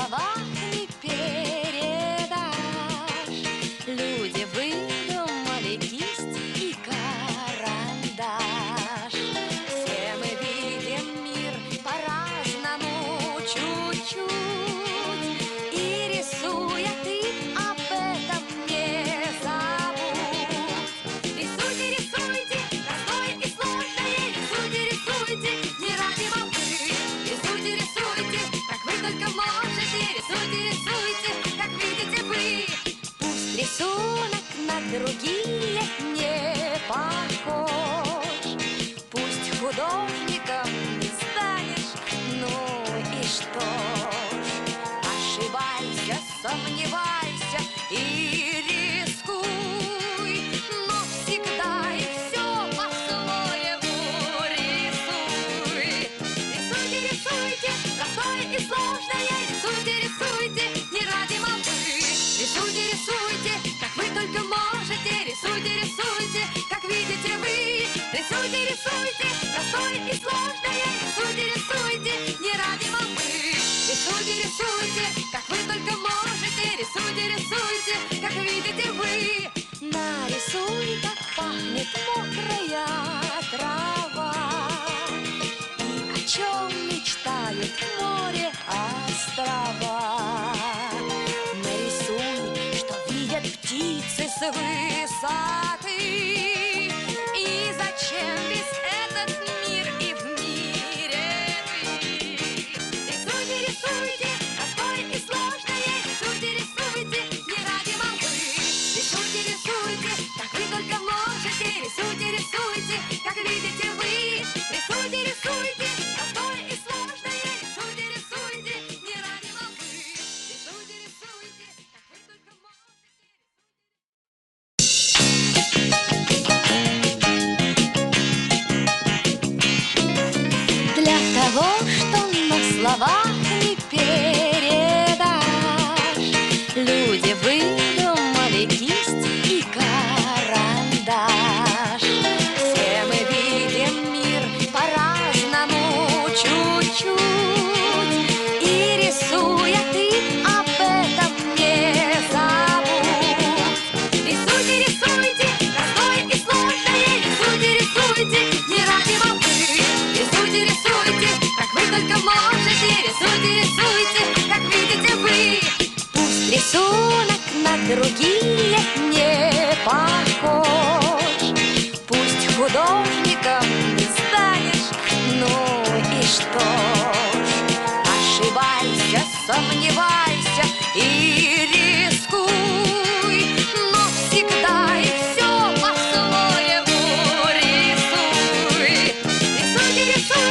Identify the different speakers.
Speaker 1: словах не передашь. Люди выдумали кисть и карандаш. Все мы видим мир по-разному, чуть-чуть. И рисуя ты об этом не забудь. Рисуйте, рисуйте, простое и сложное. Рисуйте, рисуйте, не ради волны. Рисуйте, рисуйте, как вы только можете. Рисуйте, рисуйте, как видите вы. Пусть рисунок на другие не похож. Пусть художником не станешь, ну и что ж. Ошибайся, сомневайся и рискуй, но всегда и все по-своему рисуй. Рисуйте, рисуйте, простое и сложное. Рисуйте, рисуйте, не ради молвы. Рисуйте, рисуйте, как вы только можете. Рисуйте, рисуйте, как видите вы. Рисуйте, рисуйте, простое и сложное. Рисуйте, рисуйте, не ради молвы. Рисуйте, рисуйте, как вы только можете. Рисуйте, рисуйте, как видите вы. Нарисуй, как пахнет мокрая трава, и о чем мечтают в море острова. Нарисуй, что видят птицы с высоты, и зачем весь этот мир и в мире ты. Рисуйте, рисуйте, простое и сложное. Рисуйте, рисуйте, не ради молвы. Рисуйте, рисуйте, как вы только можете. Рисуйте, рисуйте, как видите вы. Рисуйте, рисуйте, простое и сложное. Рисуйте, рисуйте, не ради молвы. Рисуйте, рисуйте, как вы только можете. Для того, что на словах не передашь, люди выдумали кисть и карандаш. Все мы видим мир по-разному, чуть-чуть. И рисуя ты об этом не забудь. Рисуйте, рисуйте, простое и сложное. Рисуйте, рисуйте, не ради молвы. Рисуйте, рисуйте, как вы только можете. Рисуйте, рисуйте, как видите вы. Пусть рисунок на другие не похож. Пусть художник